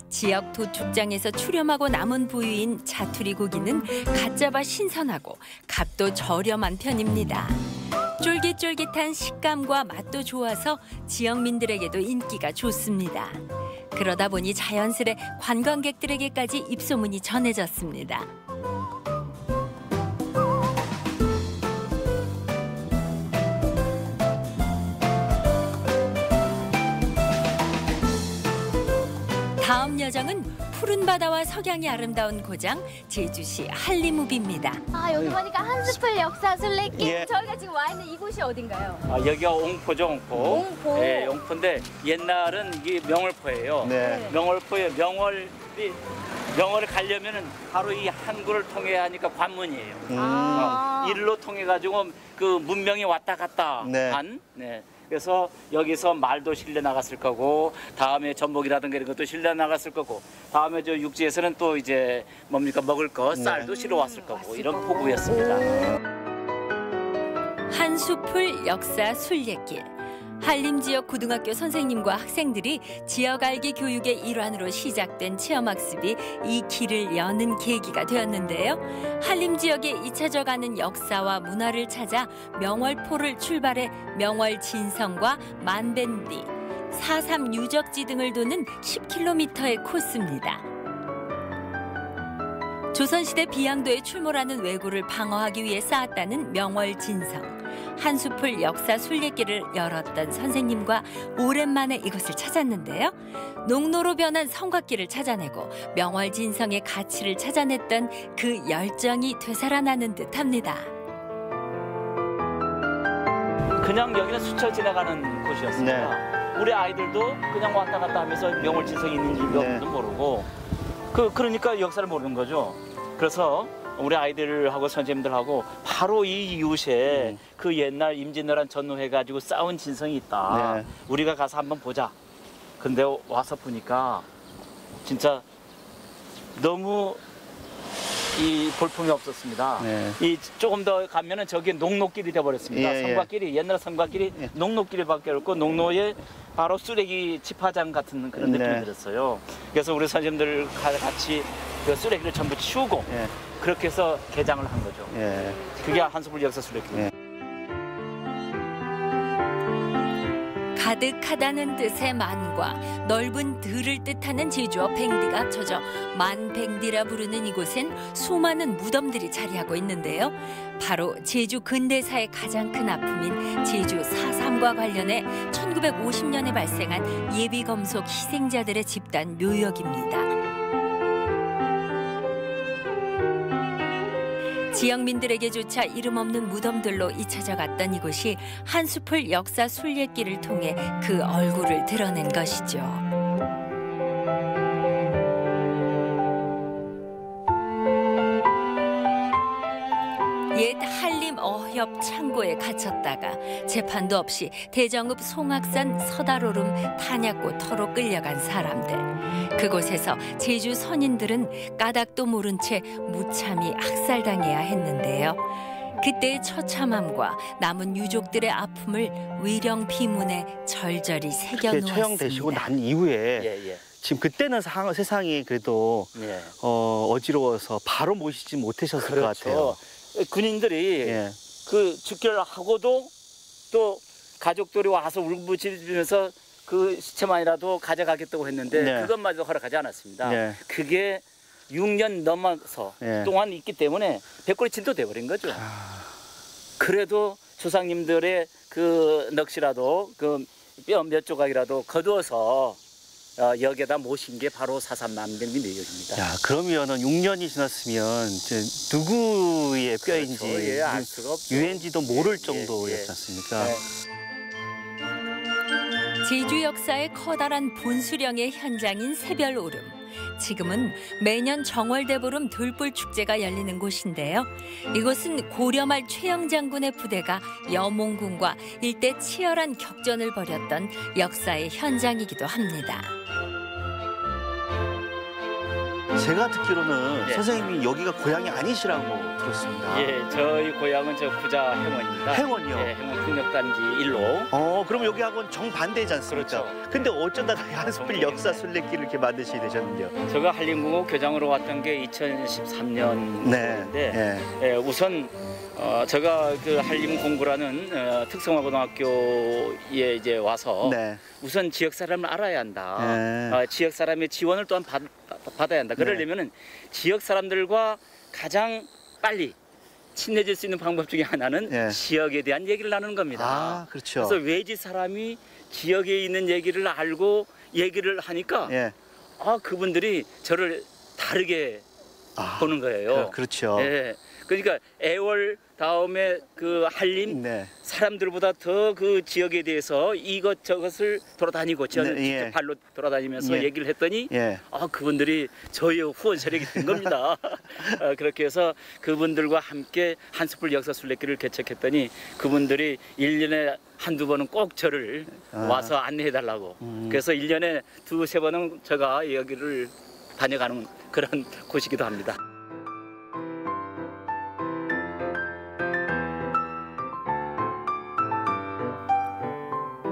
지역 도축장에서 출염하고 남은 부위인 자투리 고기는 갓 잡아 신선하고 값도 저렴한 편입니다. 쫄깃쫄깃한 식감과 맛도 좋아서 지역민들에게도 인기가 좋습니다. 그러다 보니 자연스레 관광객들에게까지 입소문이 전해졌습니다. 다음 여정은 푸른 바다와 석양이 아름다운 고장 제주시 한림읍입니다. 여기 보니까 한스풀 역사 순례길. 예. 저희가 지금 와 있는 이곳이 어딘가요? 여기가 옹포죠, 옹포. 옹포. 네, 옹포인데 옛날은 이게 명월포예요. 네. 명월포에 명월을 가려면은 바로 이 항구를 통해야 하니까 관문이에요. 이리로 통해 가지고 그 문명이 왔다 갔다 한. 네. 그래서 여기서 말도 실려 나갔을 거고, 다음에 전복이라든가 이런 것도 실려 나갔을 거고, 다음에 저 육지에서는 또 이제 뭡니까 먹을 거 쌀도 실어 왔을 거고 이런 포구였습니다. 한수풀 역사 순례길. 한림 지역 고등학교 선생님과 학생들이 지역 알기 교육의 일환으로 시작된 체험학습이 이 길을 여는 계기가 되었는데요. 한림 지역에 잊혀져가는 역사와 문화를 찾아 명월포를 출발해 명월 진성과 만밴리, 4.3 유적지 등을 도는 10km의 코스입니다. 조선시대 비양도에 출몰하는 왜구를 방어하기 위해 쌓았다는 명월 진성. 한수풀 역사 순례길을 열었던 선생님과 오랜만에 이곳을 찾았는데요. 농로로 변한 성곽길을 찾아내고 명월 진성의 가치를 찾아냈던 그 열정이 되살아나는 듯합니다. 그냥 여기는 스쳐 지나가는 곳이었습니다. 우리 아이들도 그냥 왔다 갔다 하면서 명월 진성이 있는지 없는지 모르고 그러니까 역사를 모르는 거죠. 그래서 우리 아이들하고 선생님들하고 바로 이 이웃에 그 옛날 임진왜란 전후해가지고 싸운 진성이 있다. 네. 우리가 가서 한번 보자. 근데 와서 보니까 진짜 너무 이 볼품이 없었습니다. 이 조금 더 가면은 저기 농로길이 돼버렸습니다. 성곽길이 옛날 성곽길이 농로길이 바뀌었고 농로에 바로 쓰레기 집화장 같은 그런 느낌이 들었어요. 그래서 우리 선생님들 같이 그 쓰레기를 전부 치우고 그렇게 해서 개장을 한 거죠. 그게 한수풀 역사 순례길. 가득하다는 뜻의 만과 넓은 들을 뜻하는 제주어 뱅디가 합쳐져 만뱅디라 부르는 이곳엔 수많은 무덤들이 자리하고 있는데요. 바로 제주 근대사의 가장 큰 아픔인 제주 4.3과 관련해 1950년에 발생한 예비검속 희생자들의 집단 묘역입니다. 지역민들에게조차 이름 없는 무덤들로 잊혀져 갔던 이곳이 한수풀 역사 순례길을 통해 그 얼굴을 드러낸 것이죠. 옛 한림 어협 창고에 갇혔다가 재판도 없이 대정읍 송악산 서다로름 탄약고터로 끌려간 사람들. 그곳에서 제주 선인들은 까닭도 모른 채 무참히 학살당해야 했는데요. 그때의 처참함과 남은 유족들의 아픔을 위령 비문에 절절히 새겨놓았습니다. 처형되시고 난 이후에 지금 그때는 세상이 그래도 어지러워서 바로 모시지 못하셨을 것 같아요. 군인들이 그 즉결하고도 또 가족들이 와서 울부짖으면서 그 시체만이라도 가져가겠다고 했는데 그것마저 허락하지 않았습니다. 그게 6년 넘어서 동안 있기 때문에 백골이 진도돼 버린 거죠. 그래도 조상님들의 그 넋이라도 그 뼈 몇 조각이라도 거두어서 여기에다 모신 게 바로 사삼남경비 내역입니다. 야, 그러면은 6년이 지났으면 누구의 뼈인지 알 수가 없죠. 유엔지도 모를 정도였지 않습니까? 제주 역사의 커다란 본수령의 현장인 새별오름. 지금은 매년 정월대보름 들불축제가 열리는 곳인데요. 이곳은 고려 말 최영 장군의 부대가 여몽군과 일대 치열한 격전을 벌였던 역사의 현장이기도 합니다. 제가 듣기로는 선생님이 여기가 고향이 아니시라고 들었습니다. 예, 저희 고향은 저 구자 행원입니다. 행원이요? 예, 행원 국력단지 1로. 그럼 여기하고는 정반대지 않습니까? 그렇죠. 근데 어쩌다가 한스풀 역사 순례길을 이렇게 만드시게 되셨는데요? 제가 한림고 교장으로 왔던 게 2013년인데 우선 제가 그 한림 공부라는 특성화고등학교에 이제 와서 우선 지역 사람을 알아야 한다. 지역 사람의 지원을 또한 받아야 한다. 그러려면은 지역 사람들과 가장 빨리 친해질 수 있는 방법 중에 하나는 지역에 대한 얘기를 나누는 겁니다. 아, 그렇죠. 그래서 외지 사람이 지역에 있는 얘기를 알고 얘기를 하니까 그분들이 저를 다르게 보는 거예요. 그렇죠. 그러니까 애월 다음에 그 한림 사람들보다 더 그 지역에 대해서 이것저것을 돌아다니고 저는 직접 발로 돌아다니면서 얘기를 했더니 그분들이 저의 후원 세력이 된 겁니다. 그렇게 해서 그분들과 함께 한스풀 역사 순례길을 개척했더니 그분들이 1년에 한두 번은 꼭 저를 와서 안내해달라고. 그래서 1년에 두세 번은 제가 여기를 다녀가는 그런 곳이기도 합니다.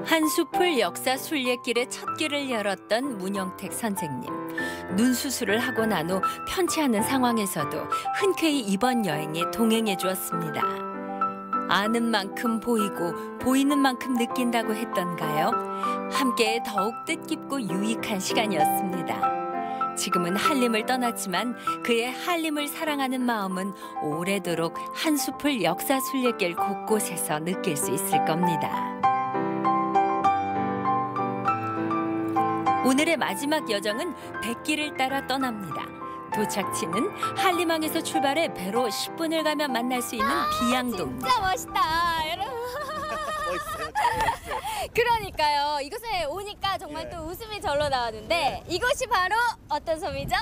한수풀 역사 순례길의 첫 길을 열었던 문영택 선생님. 눈 수술을 하고 난 후 편치 않은 상황에서도 흔쾌히 이번 여행에 동행해 주었습니다. 아는 만큼 보이고 보이는 만큼 느낀다고 했던가요? 함께 더욱 뜻깊고 유익한 시간이었습니다. 지금은 한림을 떠났지만 그의 한림을 사랑하는 마음은 오래도록 한수풀 역사 순례길 곳곳에서 느낄 수 있을 겁니다. 오늘의 마지막 여정은 백길을 따라 떠납니다. 도착지는 한림항에서 출발해 배로 10분을 가면 만날 수 있는 비양도입니다. 진짜 멋있다, 여러분. 멋있어요. 그러니까요. 이곳에 오니까 정말 또 웃음이 절로 나왔는데 이곳이 바로 어떤 섬이죠?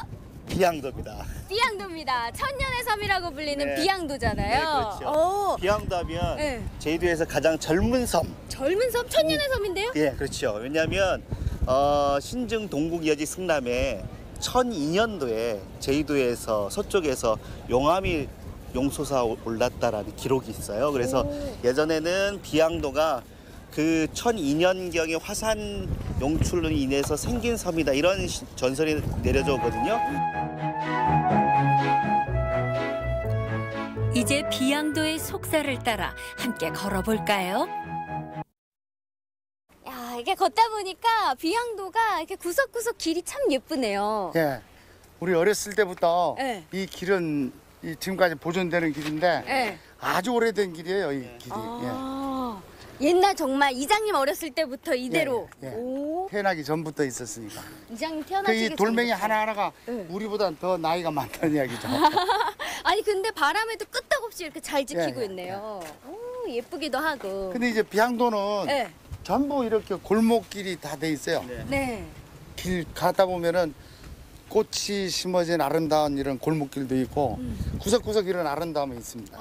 비양도입니다. 비양도입니다. 천년의 섬이라고 불리는 비양도잖아요. 그렇죠. 비양도 하면 제주도에서 가장 젊은 섬. 젊은 섬? 천년의 섬인데요? 그렇죠. 왜냐하면 신증 동국여지 승남에 1002년도에 제주도에서 서쪽에서 용암이 용솟아 올랐다라는 기록이 있어요. 그래서 예전에는 비양도가 그 1002년경의 화산 용출로 인해서 생긴 섬이다 이런 전설이 내려져 오거든요. 이제 비양도의 속사를 따라 함께 걸어볼까요? 이게 걷다 보니까 비양도가 이렇게 구석구석 길이 참 예쁘네요. 우리 어렸을 때부터 이 길은 지금까지 보존되는 길인데 아주 오래된 길이에요, 이 길이. 옛날 정말 이장님 어렸을 때부터 이대로. 태어나기 전부터 있었으니까. 이장님 태어나시기 이 돌멩이 하나하나가 우리보다 더 나이가 많다는 이야기죠. 아니 근데 바람에도 끄떡없이 이렇게 잘 지키고 있네요. 오, 예쁘기도 하고. 근데 이제 비양도는 전부 이렇게 골목길이 다 돼 있어요. 길 가다 보면은 꽃이 심어진 아름다운 이런 골목길도 있고 구석구석 이런 아름다움이 있습니다.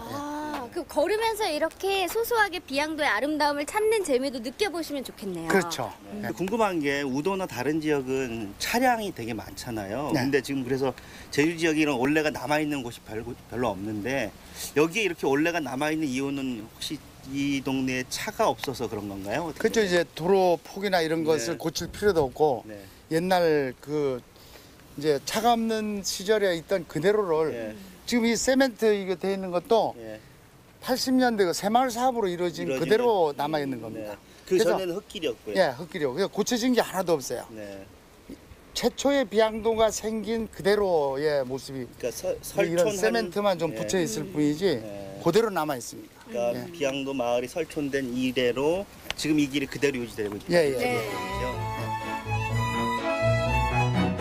그 걸으면서 이렇게 소소하게 비양도의 아름다움을 찾는 재미도 느껴보시면 좋겠네요. 그렇죠. 궁금한 게 우도나 다른 지역은 차량이 되게 많잖아요. 네. 근데 지금 그래서 제주 지역에 이런 올레가 남아있는 곳이 별로 없는데 여기에 이렇게 올레가 남아있는 이유는 혹시 이 동네에 차가 없어서 그런 건가요? 그렇죠. 이제 도로 폭이나 이런 것을 고칠 필요도 없고 옛날 그 이제 차가 없는 시절에 있던 그대로를 지금 이 세멘트 이거 돼 있는 것도 80년대 새마을 사업으로 이루어진 그대로 남아 있는 겁니다. 그 전에는 흙길이었고요. 예, 흙길이요. 그래서 고쳐진 게 하나도 없어요. 최초의 비양도가 생긴 그대로의 모습이 이런 세멘트만 좀 붙여 있을 뿐이지 그대로 남아 있습니다. 그러니까 비양도 마을이 설촌된 이래로 지금 이 길이 그대로 유지되고 있다.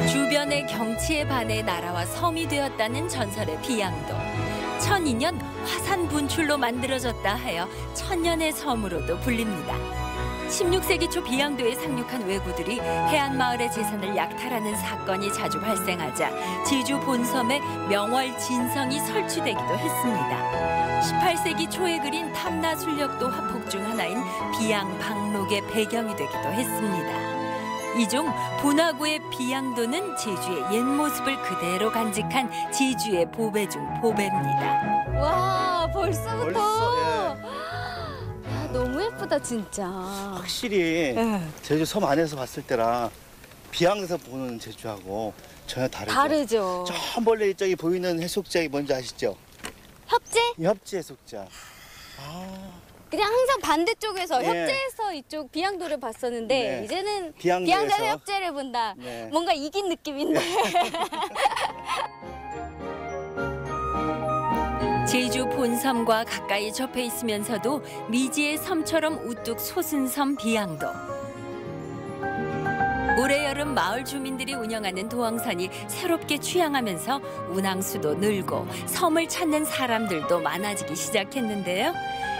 주변의 경치에 반해 나라와 섬이 되었다는 전설의 비양도. 1002년 화산 분출로 만들어졌다 하여 천년의 섬으로도 불립니다. 16세기 초 비양도에 상륙한 왜구들이 해안마을의 재산을 약탈하는 사건이 자주 발생하자 제주 본섬에 명월 진성이 설치되기도 했습니다. 18세기 초에 그린 탐나술력도 화폭 중 하나인 비양박록의 배경이 되기도 했습니다. 이 중 분화구의 비양도는 제주의 옛 모습을 그대로 간직한 제주의 보배 중 보배입니다. 와, 벌써부터. 야, 너무 예쁘다, 진짜. 확실히 제주 섬 안에서 봤을 때랑 비양에서 보는 제주하고 전혀 다르죠. 다르죠. 저 멀리 저기 보이는 해수욕장이 뭔지 아시죠? 협재? 협재 해수욕장. 그냥 항상 반대쪽에서 네. 협재에서 이쪽 비양도를 봤었는데 네. 이제는 비양도에서. 비양도에서 협재를 본다. 네. 뭔가 이긴 느낌인데. 제주 본섬과 가까이 접해 있으면서도 미지의 섬처럼 우뚝 솟은 섬 비양도. 올해 여름 마을 주민들이 운영하는 도항선이 새롭게 취향하면서 운항수도 늘고 섬을 찾는 사람들도 많아지기 시작했는데요.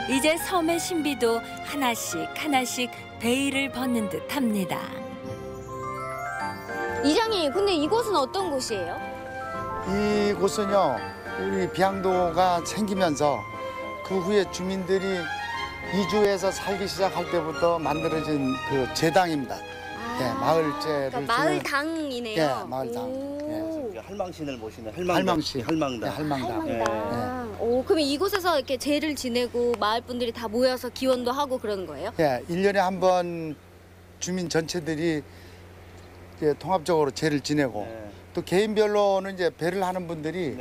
이제 섬의 신비도 하나씩 하나씩 베일을 벗는 듯합니다. 이장님, 근데 이곳은 어떤 곳이에요? 이곳은요, 우리 비양도가 생기면서 그 후에 주민들이 이주해서 살기 시작할 때부터 만들어진 그 제당입니다. 마을제를 그러니까 마을당이네요. 예, 마을당. 할망신을 모시는 할망신. 할망당. 할망당. 오, 그럼 이곳에서 이렇게 제를 지내고 마을 분들이 다 모여서 기원도 하고 그러는 거예요? 예, 1년에 한 번 주민 전체들이 이제 통합적으로 제를 지내고 또 개인별로는 이제 배를 하는 분들이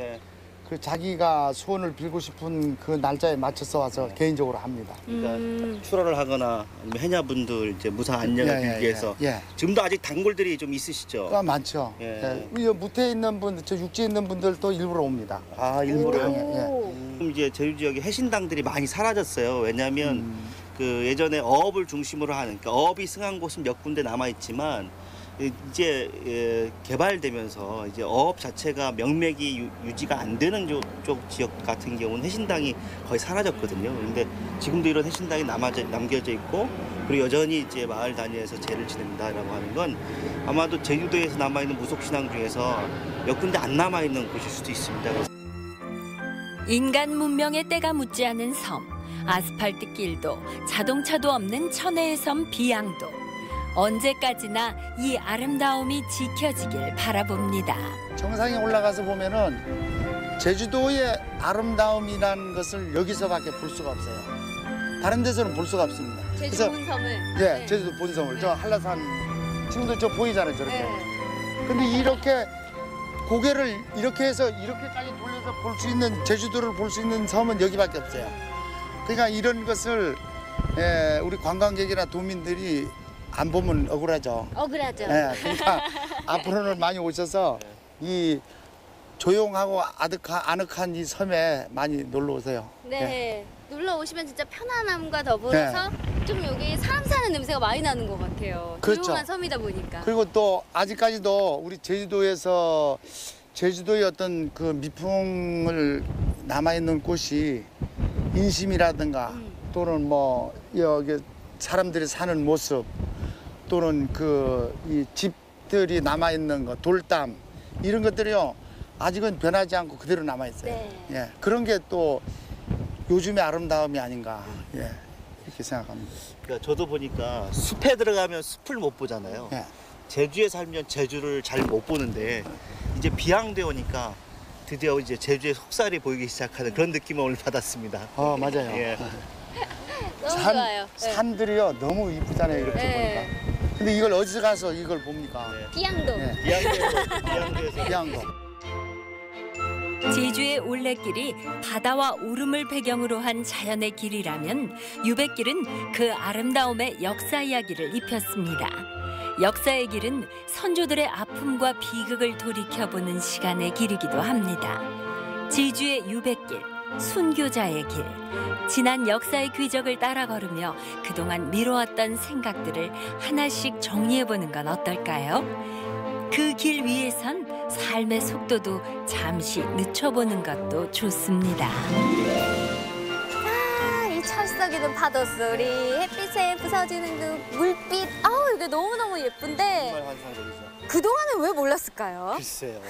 그 자기가 소원을 빌고 싶은 그 날짜에 맞춰서 와서 개인적으로 합니다. 그러니까 출하를 하거나 아니면 해녀분들 이제 무사 안녕을 빌기 위해서 지금도 아직 단골들이 좀 있으시죠? 많죠. 무태에 있는 분들, 저 육지에 있는 분들도 일부러 옵니다. 아, 일부러요? 지금 이제 제주 지역에 해신당들이 많이 사라졌어요. 왜냐하면 그 예전에 어업을 중심으로 하는, 그러니까 어업이 승한 곳은 몇 군데 남아 있지만 이제 개발되면서 이제 어업 자체가 명맥이 유지가 안 되는 쪽 지역 같은 경우는 해신당이 거의 사라졌거든요. 그런데 지금도 이런 해신당이 남겨져 있고 그리고 여전히 이제 마을 단위에서 제를 지낸다라고 하는 건 아마도 제주도에서 남아 있는 무속 신앙 중에서 몇 군데 안 남아 있는 곳일 수도 있습니다. 인간 문명의 때가 묻지 않은 섬, 아스팔트 길도 자동차도 없는 천혜의 섬 비양도. 언제까지나 이 아름다움이 지켜지길 바라봅니다. 정상에 올라가서 보면은 제주도의 아름다움이라는 것을 여기서밖에 볼 수가 없어요. 다른 데서는 볼 수가 없습니다. 제주 본섬을. 예, 제주도 본섬을. 저 한라산 지금도 저 보이잖아요, 저렇게. 근데 이렇게 고개를 이렇게 해서 이렇게까지 돌려서 볼 수 있는, 제주도를 볼 수 있는 섬은 여기밖에 없어요. 그러니까 이런 것을 우리 관광객이나 도민들이 안 보면 억울하죠. 억울하죠. 그러니까 앞으로는 많이 오셔서 이 조용하고 아늑한 이 섬에 많이 놀러 오세요. 네. 놀러 오시면 진짜 편안함과 더불어서 좀 여기 사람 사는 냄새가 많이 나는 것 같아요. 그렇죠. 조용한 섬이다 보니까. 그리고 또 아직까지도 우리 제주도에서 제주도의 어떤 그 미풍을 남아있는 곳이 인심이라든가 또는 뭐 여기 사람들이 사는 모습 또는 그 이 집들이 남아있는 거, 돌담 이런 것들이요 아직은 변하지 않고 그대로 남아있어요. 그런 게 또 요즘의 아름다움이 아닌가 예, 이렇게 생각합니다. 그러니까 저도 보니까 숲에 들어가면 숲을 못 보잖아요. 예. 제주에 살면 제주를 잘 못 보는데 이제 비양돼 오니까 드디어 이제 제주의 속살이 보이기 시작하는 그런 느낌을 오늘 받았습니다. 맞아요. 예. 너무 좋아요. 네. 산들이요 너무 이쁘잖아요 이렇게 네. 보니까. 근데 이걸 어디서 가서 이걸 봅니까? 비양도. 비양도. 제주의 올레길이 바다와 오름을 배경으로 한 자연의 길이라면 유백길은 그 아름다움의 역사 이야기를 입혔습니다. 역사의 길은 선조들의 아픔과 비극을 돌이켜보는 시간의 길이기도 합니다. 제주의 유백길, 순교자의 길. 지난 역사의 궤적을 따라 걸으며 그동안 미뤄왔던 생각들을 하나씩 정리해보는 건 어떨까요? 그 길 위에선 삶의 속도도 잠시 늦춰보는 것도 좋습니다. 이 철썩이는 파도 소리, 햇빛에 부서지는 그 물빛. 아우, 이게 너무너무 예쁜데 정말 환상적이죠. 그동안은 왜 몰랐을까요? 글쎄요.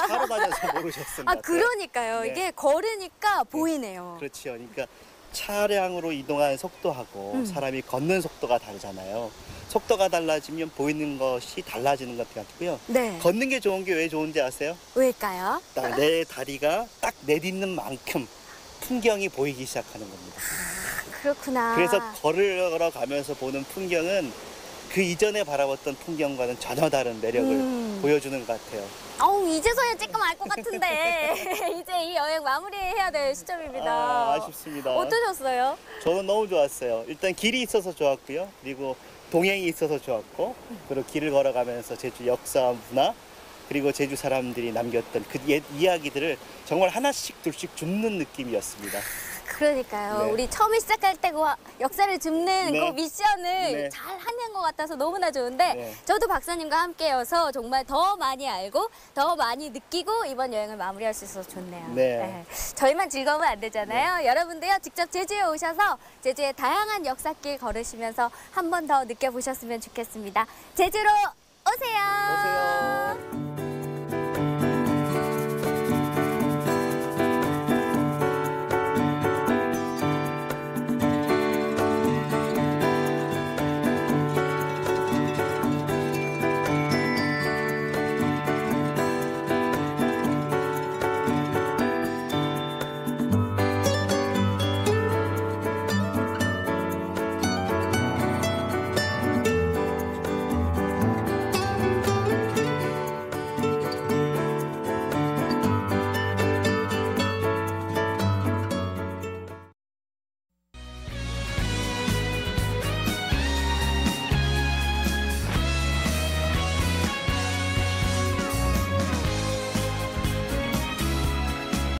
차로 다녀서 모르셨습니다. 아, 그러니까요. 네. 이게 걸으니까 보이네요. 그렇죠. 그러니까 차량으로 이동하는 속도하고 사람이 걷는 속도가 다르잖아요. 속도가 달라지면 보이는 것이 달라지는 것 같고요. 네. 걷는 게 좋은 게 왜 좋은지 아세요? 왜일까요? 딱 내 다리가 딱 내딛는 만큼 풍경이 보이기 시작하는 겁니다. 그렇구나. 그래서 걸어가면서 보는 풍경은 그 이전에 바라봤던 풍경과는 전혀 다른 매력을 보여주는 것 같아요. 어우, 이제서야 조금 알 것 같은데 이제 이 여행 마무리해야 될 시점입니다. 아쉽습니다. 어떠셨어요? 저는 너무 좋았어요. 일단 길이 있어서 좋았고요. 그리고 동행이 있어서 좋았고, 그리고 길을 걸어가면서 제주 역사와 문화, 그리고 제주 사람들이 남겼던 그 옛 이야기들을 정말 하나씩 둘씩 줍는 느낌이었습니다. 그러니까요. 네. 우리 처음에 시작할 때 그 역사를 줍는 네. 그 미션을 네. 잘 해낸 것 같아서 너무나 좋은데 네. 저도 박사님과 함께여서 정말 더 많이 알고 더 많이 느끼고 이번 여행을 마무리할 수 있어서 좋네요. 네. 저희만 즐거우면 안 되잖아요. 여러분도요, 직접 제주에 오셔서 제주의 다양한 역사길 걸으시면서 한 번 더 느껴보셨으면 좋겠습니다. 제주로 오세요.